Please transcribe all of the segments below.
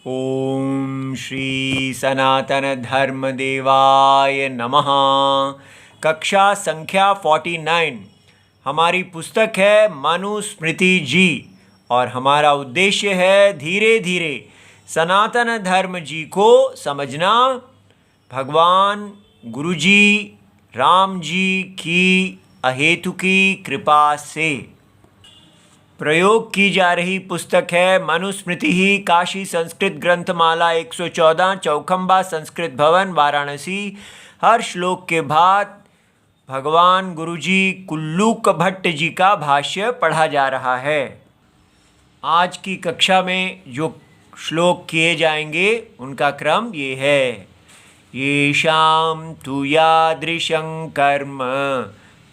ओम श्री सनातन धर्म देवाय नमः। कक्षा संख्या 49 हमारी पुस्तक है मनुस्मृति जी और हमारा उद्देश्य है धीरे धीरे सनातन धर्म जी को समझना। भगवान गुरु जी राम जी की अहेतुकी कृपा से प्रयोग की जा रही पुस्तक है मनुस्मृति ही, काशी संस्कृत ग्रंथमाला 114, चौखंबा संस्कृत भवन वाराणसी। हर श्लोक के बाद भगवान गुरुजी कुल्लूक भट्ट जी का भाष्य पढ़ा जा रहा है। आज की कक्षा में जो श्लोक किए जाएंगे उनका क्रम ये है। येषां तु यादृशं कर्म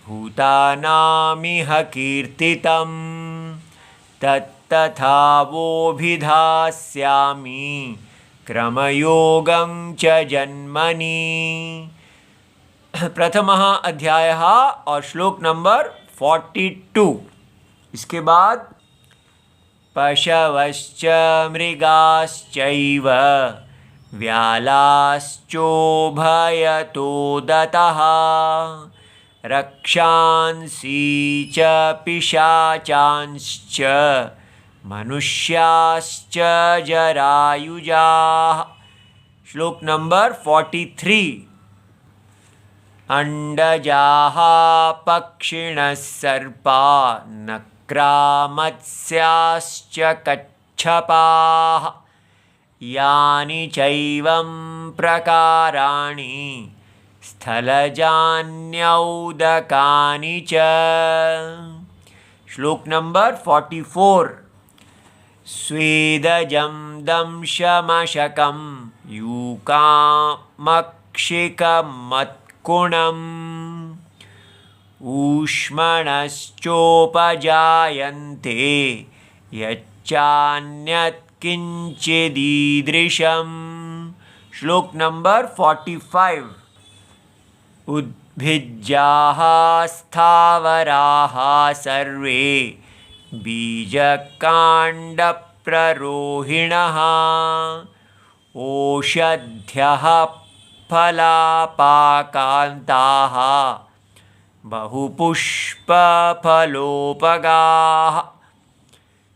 भूतानामिह कीर्तितं तत्तथा वोभिधास्यामि क्रमयोगं च जन्मनि। प्रथमः अध्यायः और श्लोक नंबर 42। इसके बाद पशवश्च मृगाश्चैव व्यालाश्चोभयतो दतः रक्षांसि च पिशाचांश्च मनुष्याश्च जरायुजाः। श्लोक नंबर 43। अंडजाः पक्षिणः सर्पा नक्रा मत्स्याश्च कच्छपाः यानि चैवं प्रकाराणि स्थलजान्यौदकानि च। श्लोक नंबर 44। स्वेदजं दंशमशकं यूकामक्षिकमत्कुणम् ऊष्मणश्चोपजायन्ते यच्चान्यत् किंचिदीदृशम्। श्लोक नंबर 45। उद्भिज्जाः स्थावराः सर्वे बीजकाण्डप्ररोहिणः ओषध्यः फलापाकान्ताः बहुपुष्पफलोपगाः।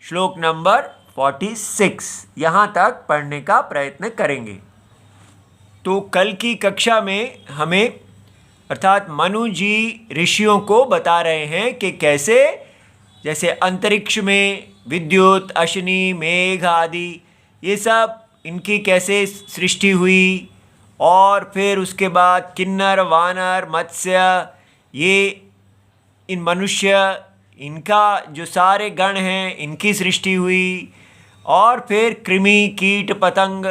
श्लोक नंबर 46 यहाँ तक पढ़ने का प्रयत्न करेंगे। तो कल की कक्षा में हमें अर्थात मनु जी ऋषियों को बता रहे हैं कि कैसे जैसे अंतरिक्ष में विद्युत अश्नि मेघ आदि ये सब इनकी कैसे सृष्टि हुई और फिर उसके बाद किन्नर वानर मत्स्य ये इन मनुष्य इनका जो सारे गण हैं इनकी सृष्टि हुई और फिर कृमि कीट पतंग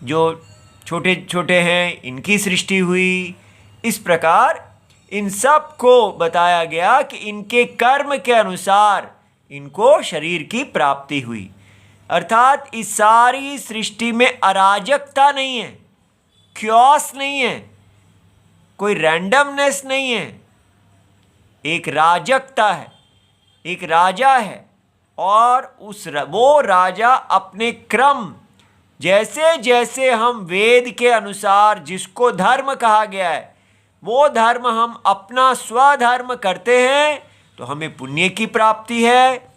जो छोटे छोटे हैं इनकी सृष्टि हुई। इस प्रकार इन सब को बताया गया कि इनके कर्म के अनुसार इनको शरीर की प्राप्ति हुई। अर्थात इस सारी सृष्टि में अराजकता नहीं है, क्योस नहीं है, कोई रैंडमनेस नहीं है, एक राजकता है, एक राजा है और वो राजा अपने क्रम जैसे जैसे हम वेद के अनुसार जिसको धर्म कहा गया है वो धर्म हम अपना स्वधर्म करते हैं तो हमें पुण्य की प्राप्ति है।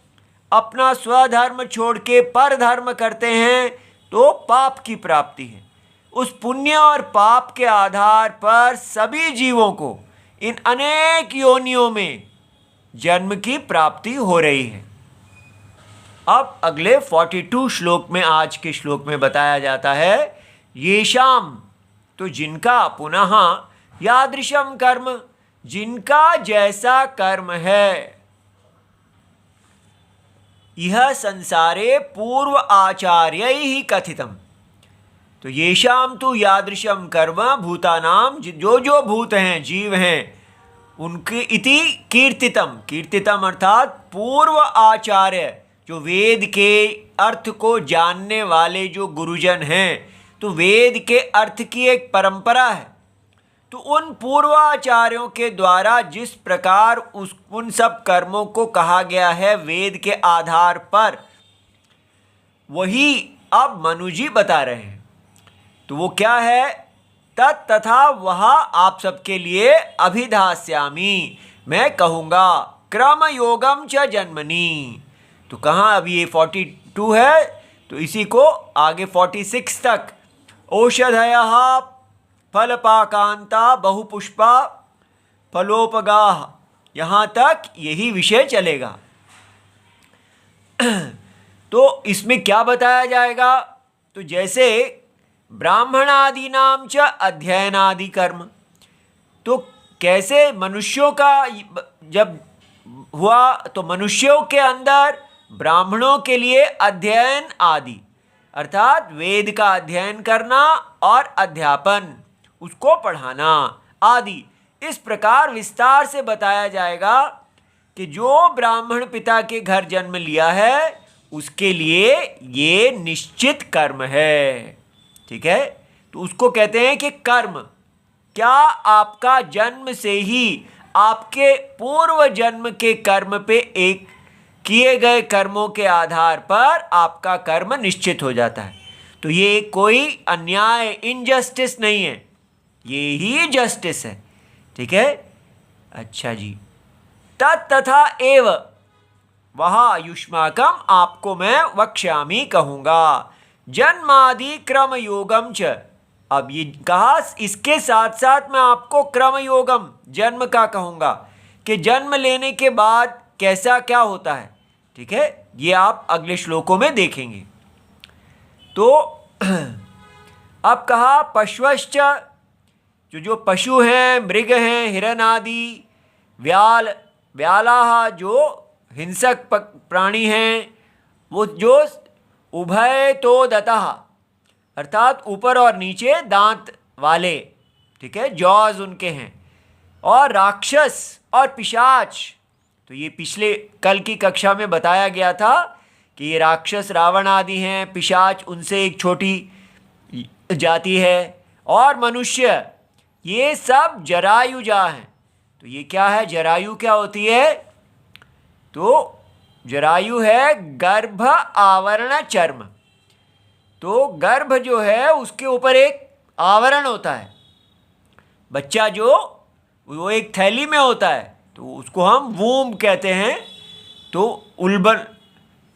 अपना स्वधर्म छोड़ के पर धर्म करते हैं तो पाप की प्राप्ति है। उस पुण्य और पाप के आधार पर सभी जीवों को इन अनेक योनियों में जन्म की प्राप्ति हो रही है। अब अगले 42 श्लोक में आज के श्लोक में बताया जाता है येषाम तो जिनका पुनः यादृशम कर्म जिनका जैसा कर्म है यह संसारे पूर्व आचार्य ही कथितम। तो येषाम तो यादृशम कर्म भूतानाम जो भूत हैं जीव हैं उनके इति कीर्तितम। कीर्तितम अर्थात पूर्व आचार्य जो वेद के अर्थ को जानने वाले जो गुरुजन हैं तो वेद के अर्थ की एक परंपरा है। तो उन पूर्वाचार्यों के द्वारा जिस प्रकार उन सब कर्मों को कहा गया है वेद के आधार पर वही अब मनु जी बता रहे हैं। तो वो क्या है? तत् तथा वह आप सबके लिए अभिधास्यामि, मैं कहूँगा, क्रम योगम च जन्मनि। तो कहाँ अभी ये 42 है, तो इसी को आगे 46 तक। औषधयः फलपाकांता बहुपुष्पा फलोपगाः, यहाँ तक यही विषय चलेगा। तो इसमें क्या बताया जाएगा? तो जैसे ब्राह्मणादीनाम च अध्ययनादि कर्म, तो कैसे मनुष्यों का जब हुआ तो मनुष्यों के अंदर ब्राह्मणों के लिए अध्ययन आदि, अर्थात वेद का अध्ययन करना और अध्यापन, उसको पढ़ाना आदि, इस प्रकार विस्तार से बताया जाएगा कि जो ब्राह्मण पिता के घर जन्म लिया है उसके लिए ये निश्चित कर्म है। ठीक है, तो उसको कहते हैं कि कर्म। क्या आपका जन्म से ही आपके पूर्व जन्म के कर्म पे एक किए गए कर्मों के आधार पर आपका कर्म निश्चित हो जाता है। तो ये कोई अन्याय, इनजस्टिस नहीं है, ये ही जस्टिस है। ठीक है, अच्छा जी। तथा एव वह युष्माकम, आपको मैं वक्ष्यामि कहूँगा, जन्मादि क्रम योगम च। अब ये कहा, इसके साथ साथ मैं आपको क्रम योगम, जन्म का कहूँगा कि जन्म लेने के बाद कैसा क्या होता है। ठीक है, ये आप अगले श्लोकों में देखेंगे। तो अब कहा पशुश्च, जो पशु हैं, मृग हैं, हिरण आदि, व्यालाः जो हिंसक प्राणी हैं, वो जो उभय तो दतः, अर्थात ऊपर और नीचे दांत वाले, ठीक है, जॉज उनके हैं, और राक्षस और पिशाच। तो ये पिछले कल की कक्षा में बताया गया था कि ये राक्षस रावण आदि हैं, पिशाच उनसे एक छोटी जाति है, और मनुष्य, ये सब जरायुजा हैं। तो ये क्या है? जरायु क्या होती है? तो जरायु है गर्भ आवरण चर्म। तो गर्भ जो है उसके ऊपर एक आवरण होता है, बच्चा जो वो एक थैली में होता है, तो उसको हम वूम्ब कहते हैं। तो उल्बन,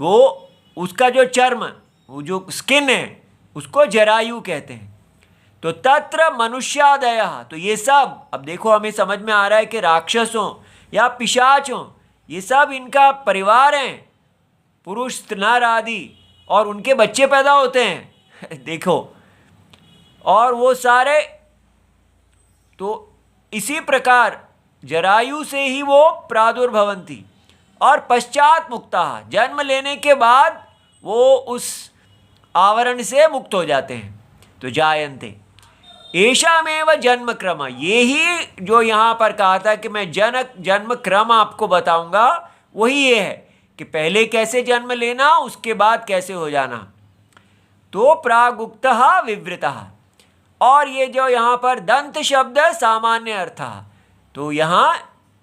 वो उसका जो चर्म, वो जो स्किन है, उसको जरायु कहते हैं। तो तत्र मनुष्यादय, तो ये सब, अब देखो हमें समझ में आ रहा है कि राक्षसों या पिशाचों, ये सब इनका परिवार हैं, पुरुष नर आदि, और उनके बच्चे पैदा होते हैं देखो, और वो सारे, तो इसी प्रकार जरायु से ही वो प्रादुर्भवन्ति, और पश्चात मुक्ता, जन्म लेने के बाद वो उस आवरण से मुक्त हो जाते हैं। तो जायन्ते, एषामेव जन्म क्रम, ये ही जो यहाँ पर कहा था कि मैं जन्म क्रम आपको बताऊंगा, वही ये है कि पहले कैसे जन्म लेना, उसके बाद कैसे हो जाना। तो प्रागुक्तः विवृतः, और ये जो यहाँ पर दंत शब्द सामान्य अर्थ, तो यहाँ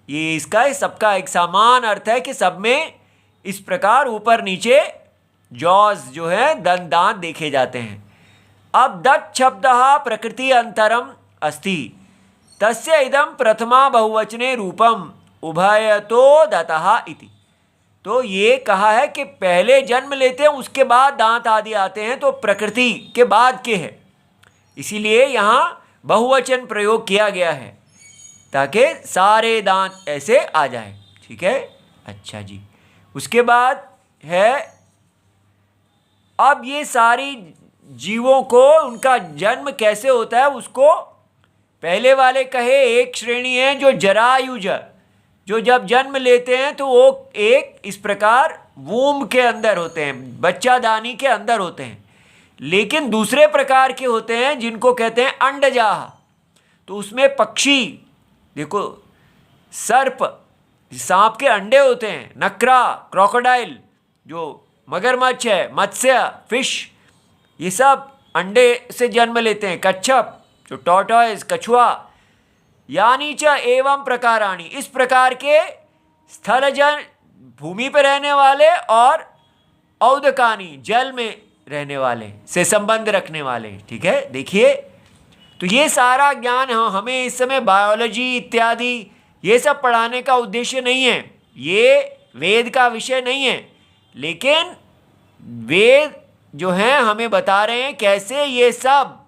ये इसका सबका एक समान अर्थ है कि सब में इस प्रकार ऊपर नीचे जॉज जो है, दांत देखे जाते हैं। अब दत् शब्द प्रकृति अंतरम अस्ति, तस्य इदम प्रथमा बहुवचने रूपम उभयतो दतः इति। तो ये कहा है कि पहले जन्म लेते हैं, उसके बाद दांत आदि आते हैं, तो प्रकृति के बाद के है, इसीलिए यहाँ बहुवचन प्रयोग किया गया है ताकि सारे दांत ऐसे आ जाए। ठीक है, अच्छा जी। उसके बाद है, अब ये सारी जीवों को उनका जन्म कैसे होता है, उसको पहले वाले कहे एक श्रेणी है जो जरायुज, जो जब जन्म लेते हैं तो वो एक इस प्रकार वूम्ब के अंदर होते हैं, बच्चादानी के अंदर होते हैं। लेकिन दूसरे प्रकार के होते हैं जिनको कहते हैं अंडजाह। तो उसमें पक्षी, देखो सर्प, सांप के अंडे होते हैं, नकरा, क्रोकोडाइल, जो मगरमच्छ है, मत्स्य, फिश, ये सब अंडे से जन्म लेते हैं। कच्छप, जो टॉर्टॉइस, कछुआ, यानी च एवं प्रकाराणी, इस प्रकार के स्थलजन, भूमि पर रहने वाले, और औदकानी, जल में रहने वाले से संबंध रखने वाले। ठीक है, देखिए, तो ये सारा ज्ञान हमें इस समय बायोलॉजी इत्यादि ये सब पढ़ाने का उद्देश्य नहीं है, ये वेद का विषय नहीं है, लेकिन वेद जो हैं हमें बता रहे हैं कैसे ये सब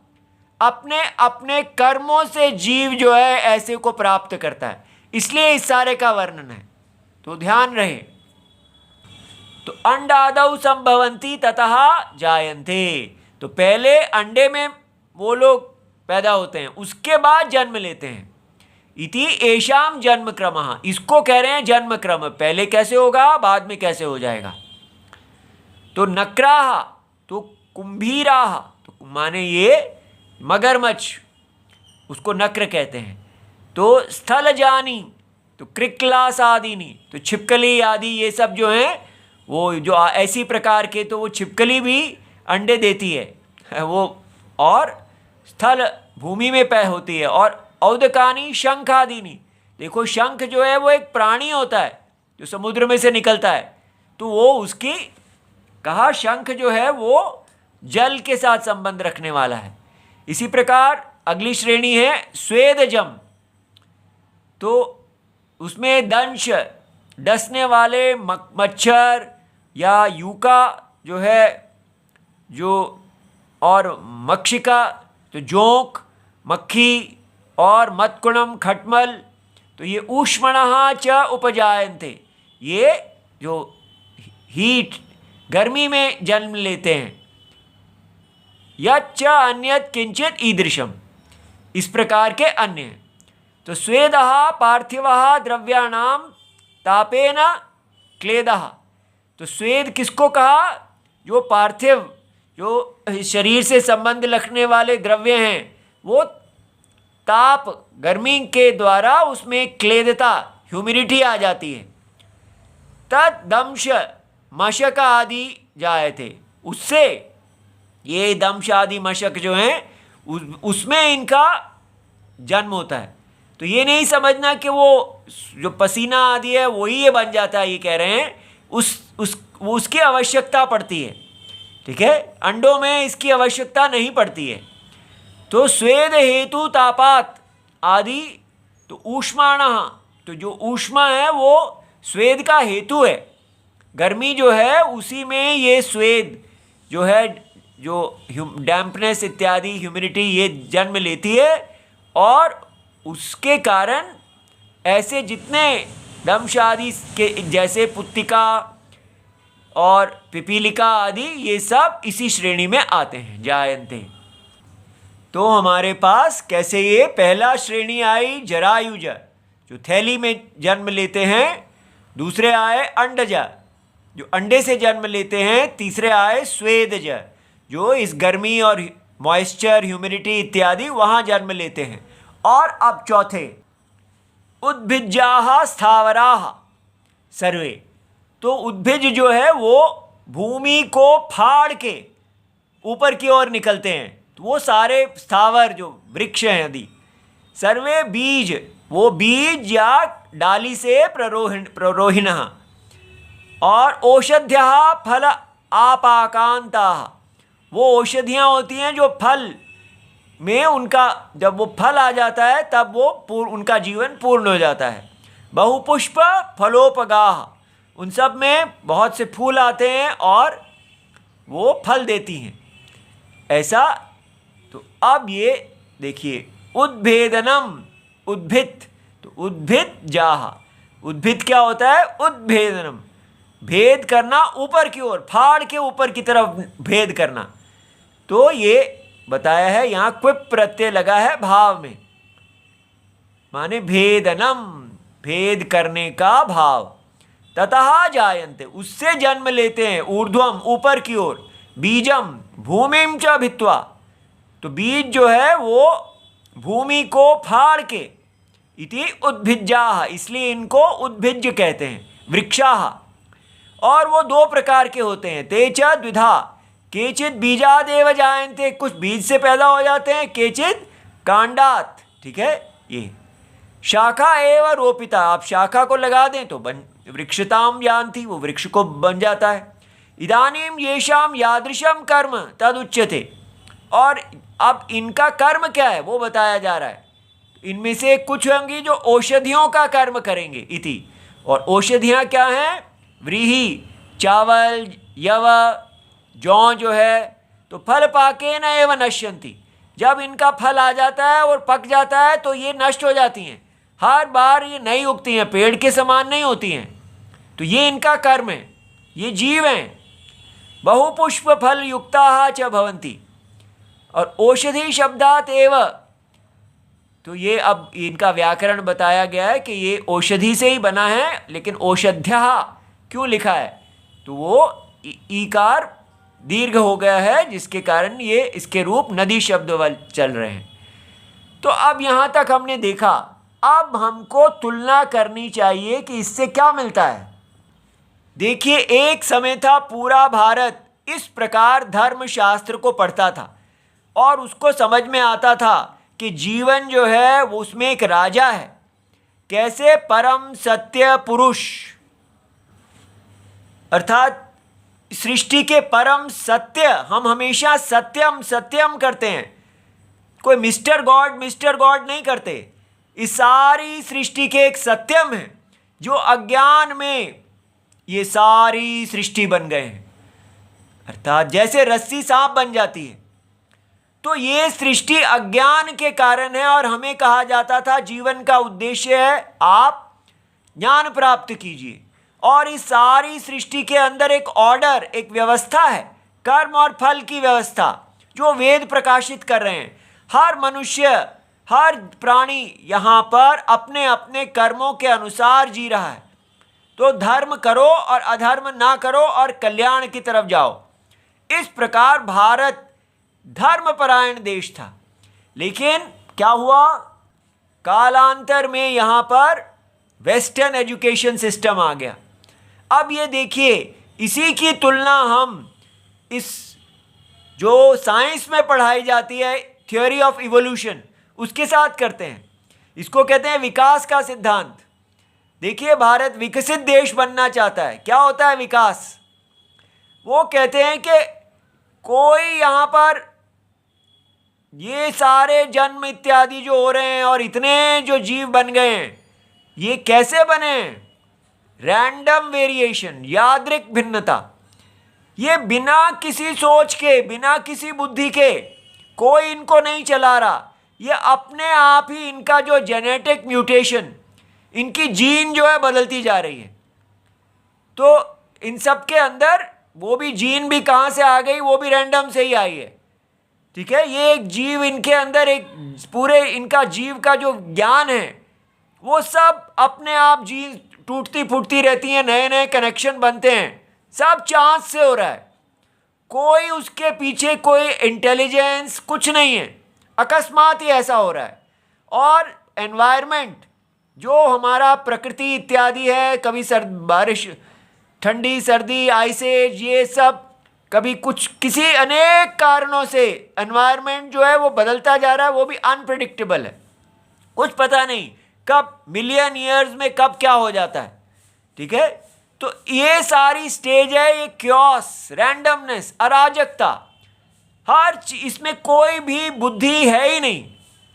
अपने अपने कर्मों से जीव जो है ऐसे को प्राप्त करता है, इसलिए इस सारे का वर्णन है। तो ध्यान रहे। तो अंडादौ संभवंती ततः जायन्ते, तो पहले अंडे में वो लोग पैदा होते हैं, उसके बाद जन्म लेते हैं। इति एषाम जन्म क्रमः, इसको कह रहे हैं जन्म क्रम, पहले कैसे होगा बाद में कैसे हो जाएगा। तो नक्राह, तो कुंभीराह, तो माने ये मगरमच्छ, उसको नक्र कहते हैं। तो स्थलजानी, तो क्रिकलास आदिनी, तो छिपकली आदि ये सब जो हैं वो जो ऐसी प्रकार के, तो वो छिपकली भी अंडे देती है वो, और स्थल भूमि में पै होती है। और औदकानी शंख आदिनी, देखो शंख जो है वो एक प्राणी होता है जो समुद्र में से निकलता है, तो वो उसकी कहा शंख जो है वो जल के साथ संबंध रखने वाला है। इसी प्रकार अगली श्रेणी है स्वेदजम, तो उसमें दंश, डसने वाले मच्छर या यूका जो है जो, और मक्षिका तो जोंक, मक्खी, और मत्कुणम खटमल, तो ये ऊष्मणः च उपजायन्ते, ये जो हीट गर्मी में जन्म लेते हैं। यच्च अन्यत किंचित ईदृशम, इस प्रकार के अन्य हैं। तो स्वेदः पार्थिवः द्रव्याणाम तापेन क्लेदः, तो स्वेद किसको कहा, जो पार्थिव जो शरीर से संबंध रखने वाले द्रव्य हैं, वो ताप गर्मी के द्वारा उसमें क्लेदता ह्यूमिडिटी आ जाती है। तद दंश मशक आदि जाए थे, उससे ये दंश आदि मशक जो हैं उसमें इनका जन्म होता है। तो ये नहीं समझना कि वो जो पसीना आदि है वही ये बन जाता है, ये कह रहे हैं उसकी आवश्यकता पड़ती है। ठीक है, अंडों में इसकी आवश्यकता नहीं पड़ती है। तो स्वेद हेतु तापात आदि, तो ऊष्माणः, तो जो ऊष्मा है वो स्वेद का हेतु है, गर्मी जो है उसी में ये स्वेद जो है, जो डैम्पनेस इत्यादि ह्यूमिडिटी ये जन्म लेती है, और उसके कारण ऐसे जितने दंश आदि के जैसे पुत्तिका और पिपीलिका आदि ये सब इसी श्रेणी में आते हैं, जायन्ते। तो हमारे पास कैसे ये पहला श्रेणी आई जरायुज, जो थैली में जन्म लेते हैं, दूसरे आए अंडज जो अंडे से जन्म लेते हैं, तीसरे आए स्वेदज जो इस गर्मी और मॉइस्चर ह्यूमिडिटी इत्यादि वहाँ जन्म लेते हैं, और अब चौथे उद्भिज्जाः स्थावराः सर्वे, तो उद्भिज जो है वो भूमि को फाड़ के ऊपर की ओर निकलते हैं, तो वो सारे स्थावर जो वृक्ष हैं आदि, सर्वे बीज, वो बीज या डाली से प्ररोहिणः, और औषध्यः फल आपाकांताः, वो औषधियाँ होती हैं जो फल में उनका जब वो फल आ जाता है तब वो उनका जीवन पूर्ण हो जाता है। बहुपुष्प फलोपगाह, उन सब में बहुत से फूल आते हैं और वो फल देती हैं, ऐसा। तो अब ये देखिए उद्भेदनम, उद्भिद, तो उद्भिद जाह, उद्भिद क्या होता है, उद्भेदनम, भेद करना ऊपर की ओर, फाड़ के ऊपर की तरफ भेद करना। तो ये बताया है, यहाँ क्विप प्रत्यय लगा है भाव में, माने भेदनम, भेद करने का भाव। ततः जायन्ते, उससे जन्म लेते हैं, ऊर्ध्वम ऊपर की ओर, बीजम भूमिम च भित्वा, तो बीज जो है वो भूमि को फाड़ के, इति उद्भिज्जाः, इसलिए इनको उद्भिज कहते हैं, वृक्षाः। और वो दो प्रकार के होते हैं, ते च द्विधा, केचित बीजादेव जायन्ते, कुछ बीज से पैदा हो जाते हैं, केचित कांडात। ठीक है, ये शाखा एवं रोपिता, आप शाखा को लगा दें तो वृक्षताम जानती, वो वृक्ष को बन जाता है। इदानीम येषाम यादृशम कर्म तदुच्यते। और अब इनका कर्म क्या है वो बताया जा रहा है। इनमें से कुछ होंगी जो औषधियों का कर्म करेंगे इति। और औषधियाँ क्या हैं? व्रीहि, चावल, यव, जौ जो है। तो फल पाके न एवं नश्यन्ति, जब इनका फल आ जाता है और पक जाता है तो ये नष्ट हो जाती हैं। हर बार ये नहीं उगती हैं, पेड़ के समान नहीं होती हैं। तो ये इनका कर्म है, ये जीव हैं। बहुपुष्प फल युक्ता च भवन्ति। और औषधि शब्दात एव, तो ये अब इनका व्याकरण बताया गया है कि ये औषधि से ही बना है, लेकिन औषध्यः क्यों लिखा है? तो वो ईकार दीर्घ हो गया है, जिसके कारण ये इसके रूप नदी शब्द वाल चल रहे हैं। तो अब यहाँ तक हमने देखा। अब हमको तुलना करनी चाहिए कि इससे क्या मिलता है। देखिए, एक समय था पूरा भारत इस प्रकार धर्मशास्त्र को पढ़ता था और उसको समझ में आता था कि जीवन जो है वो उसमें एक राजा है। कैसे? परम सत्य पुरुष, अर्थात सृष्टि के परम सत्य। हम हमेशा सत्यम सत्यम करते हैं, कोई मिस्टर गॉड नहीं करते। इस सारी सृष्टि के एक सत्यम है जो अज्ञान में ये सारी सृष्टि बन गए हैं। अर्थात जैसे रस्सी सांप बन जाती है, तो ये सृष्टि अज्ञान के कारण है। और हमें कहा जाता था जीवन का उद्देश्य है आप ज्ञान प्राप्त कीजिए। और इस सारी सृष्टि के अंदर एक ऑर्डर, एक व्यवस्था है, कर्म और फल की व्यवस्था, जो वेद प्रकाशित कर रहे हैं। हर मनुष्य, हर प्राणी यहाँ पर अपने अपने कर्मों के अनुसार जी रहा है। तो धर्म करो और अधर्म ना करो और कल्याण की तरफ जाओ। इस प्रकार भारत धर्मपरायण देश था। लेकिन क्या हुआ? कालांतर में यहाँ पर वेस्टर्न एजुकेशन सिस्टम आ गया। अब ये देखिए, इसी की तुलना हम इस जो साइंस में पढ़ाई जाती है, थ्योरी ऑफ इवोल्यूशन, उसके साथ करते हैं। इसको कहते हैं विकास का सिद्धांत। देखिए, भारत विकसित देश बनना चाहता है। क्या होता है विकास? वो कहते हैं कि कोई यहाँ पर ये सारे जन्म इत्यादि जो हो रहे हैं और इतने जो जीव बन गए हैं, ये कैसे बने? रैंडम वेरिएशन, यादृक भिन्नता। ये बिना किसी सोच के, बिना किसी बुद्धि के, कोई इनको नहीं चला रहा। ये अपने आप ही इनका जो जेनेटिक म्यूटेशन, इनकी जीन जो है बदलती जा रही है। तो इन सब के अंदर वो भी जीन भी कहाँ से आ गई? वो भी रैंडम से ही आई है। ठीक है, ये एक जीव, इनके अंदर एक पूरे इनका जीव का जो ज्ञान है वो सब अपने आप जीन टूटती फूटती रहती हैं, नए नए कनेक्शन बनते हैं, सब चांस से हो रहा है। कोई उसके पीछे कोई इंटेलिजेंस कुछ नहीं है, अकस्मात ही ऐसा हो रहा है। और एनवायरनमेंट जो हमारा प्रकृति इत्यादि है, कभी बारिश, ठंडी, सर्दी, आइसेज, ये सब, कभी कुछ किसी अनेक कारणों से एनवायरनमेंट जो है वो बदलता जा रहा है। वो भी अनप्रेडिक्टेबल है, कुछ पता नहीं कब, मिलियन ईयर्स में कब क्या हो जाता है। ठीक है, तो ये सारी स्टेज है, ये क्योस, रैंडमनेस, अराजकता, हर चीज, इसमें कोई भी बुद्धि है ही नहीं।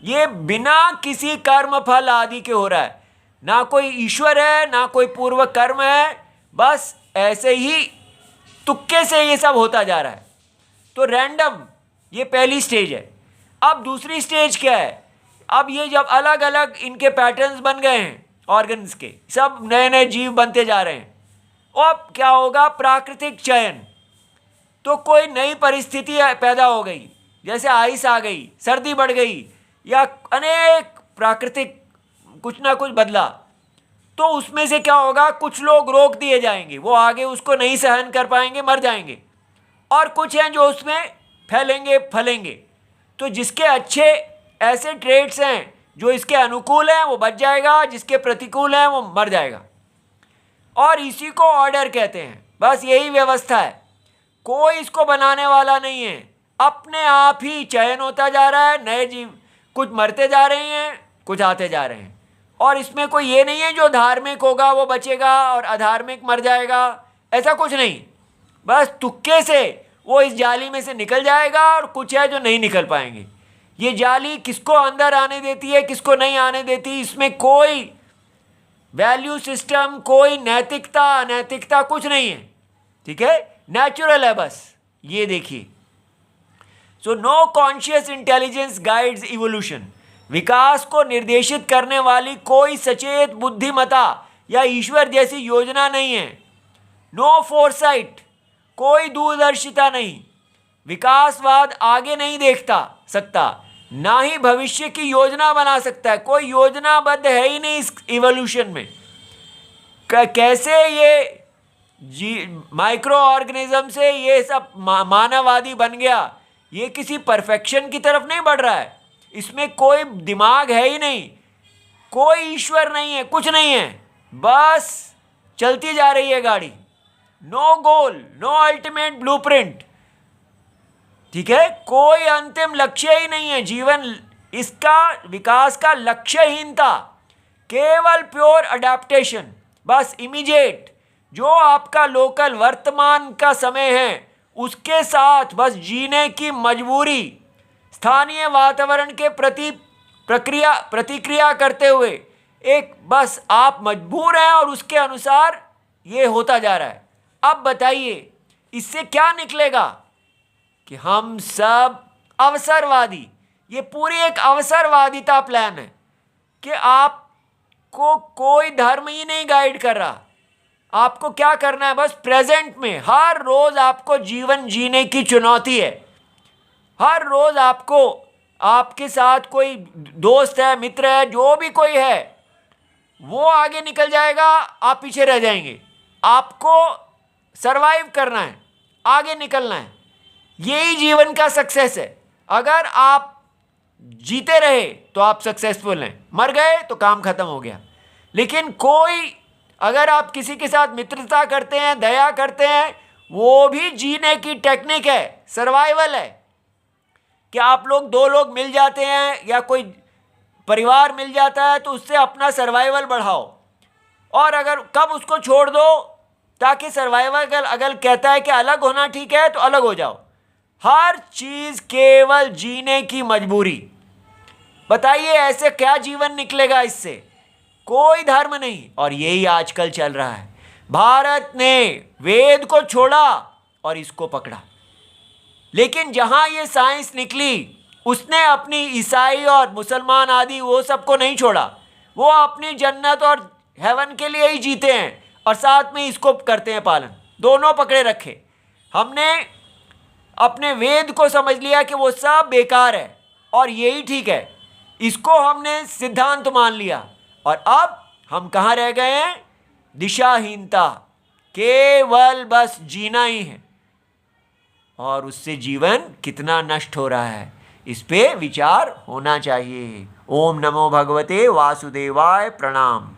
ये बिना किसी कर्म फल आदि के हो रहा है। ना कोई ईश्वर है, ना कोई पूर्व कर्म है, बस ऐसे ही तुक्के से ये सब होता जा रहा है। तो रैंडम, ये पहली स्टेज है। अब दूसरी स्टेज क्या है? अब ये जब अलग अलग इनके पैटर्न्स बन गए हैं ऑर्गन्स के, सब नए नए जीव बनते जा रहे हैं, अब क्या होगा? प्राकृतिक चयन। तो कोई नई परिस्थिति पैदा हो गई, जैसे आइस आ गई, सर्दी बढ़ गई, या अनेक प्राकृतिक कुछ ना कुछ बदला, तो उसमें से क्या होगा? कुछ लोग रोक दिए जाएंगे, वो आगे उसको नहीं सहन कर पाएंगे, मर जाएंगे। और कुछ हैं जो उसमें फैलेंगे, फलेंगे। तो जिसके अच्छे ऐसे ट्रेड्स हैं जो इसके अनुकूल हैं वो बच जाएगा, जिसके प्रतिकूल हैं वो मर जाएगा। और इसी को ऑर्डर कहते हैं। बस यही व्यवस्था है, कोई इसको बनाने वाला नहीं है, अपने आप ही चयन होता जा रहा है। नए जीव कुछ मरते जा रहे हैं, कुछ आते जा रहे हैं। और इसमें कोई ये नहीं है जो धार्मिक होगा वो बचेगा और अधार्मिक मर जाएगा, ऐसा कुछ नहीं। बस तुक्के से वो इस जाली में से निकल जाएगा, और कुछ है जो नहीं निकल पाएंगे। ये जाली किसको अंदर आने देती है, किसको नहीं आने देती, इसमें कोई वैल्यू सिस्टम, कोई नैतिकता अनैतिकता कुछ नहीं है। ठीक है, नेचुरल है बस। ये देखिए, so no conscious intelligence guides evolution. विकास को निर्देशित करने वाली कोई सचेत बुद्धिमत्ता या ईश्वर जैसी योजना नहीं है। नो फोरसाइट, कोई दूरदर्शिता नहीं। विकासवाद आगे नहीं देखता सकता, ना ही भविष्य की योजना बना सकता है। कोई योजनाबद्ध है ही नहीं इस इवोल्यूशन में। कैसे ये माइक्रो ऑर्गेनिज्म से ये सब मानववादी बन गया, ये किसी परफेक्शन की तरफ नहीं बढ़ रहा है। इसमें कोई दिमाग है ही नहीं, कोई ईश्वर नहीं है, कुछ नहीं है, बस चलती जा रही है गाड़ी। नो गोल, नो अल्टीमेट ब्लूप्रिंट। ठीक है, कोई अंतिम लक्ष्य ही नहीं है। जीवन, इसका विकास का लक्ष्यहीनता, केवल प्योर अडेप्टेशन, बस इमीडिएट जो आपका लोकल वर्तमान का समय है उसके साथ बस जीने की मजबूरी, स्थानीय वातावरण के प्रति प्रतिक्रिया करते हुए एक बस आप मजबूर हैं और उसके अनुसार ये होता जा रहा है। अब बताइए इससे क्या निकलेगा कि हम सब अवसरवादी, ये पूरी एक अवसरवादिता प्लान है कि आपको कोई धर्म ही नहीं गाइड कर रहा। आपको क्या करना है, बस प्रेजेंट में हर रोज आपको जीवन जीने की चुनौती है। हर रोज आपको, आपके साथ कोई दोस्त है, मित्र है, जो भी कोई है, वो आगे निकल जाएगा, आप पीछे रह जाएंगे। आपको सरवाइव करना है, आगे निकलना है। यही जीवन का सक्सेस है। अगर आप जीते रहे तो आप सक्सेसफुल हैं, मर गए तो काम खत्म हो गया। लेकिन कोई, अगर आप किसी के साथ मित्रता करते हैं, दया करते हैं, वो भी जीने की टेक्निक है, सर्वाइवल है। कि आप लोग, दो लोग मिल जाते हैं या कोई परिवार मिल जाता है तो उससे अपना सर्वाइवल बढ़ाओ, और अगर कब उसको छोड़ दो, ताकि सर्वाइवल अगर कहता है कि अलग होना ठीक है तो अलग हो जाओ। हर चीज केवल जीने की मजबूरी। बताइए ऐसे क्या जीवन निकलेगा इससे? कोई धर्म नहीं। और यही आजकल चल रहा है। भारत ने वेद को छोड़ा और इसको पकड़ा, लेकिन जहां ये साइंस निकली उसने अपनी ईसाई और मुसलमान आदि वो सबको नहीं छोड़ा। वो अपनी जन्नत और हेवन के लिए ही जीते हैं और साथ में इसको करते हैं पालन, दोनों पकड़े रखे। हमने अपने वेद को समझ लिया कि वो सब बेकार है और यही ठीक है, इसको हमने सिद्धांत मान लिया। और अब हम कहाँ रह गए हैं? दिशाहीनता, केवल बस जीना ही है। और उससे जीवन कितना नष्ट हो रहा है, इस पे विचार होना चाहिए। ओम नमो भगवते वासुदेवाय, प्रणाम।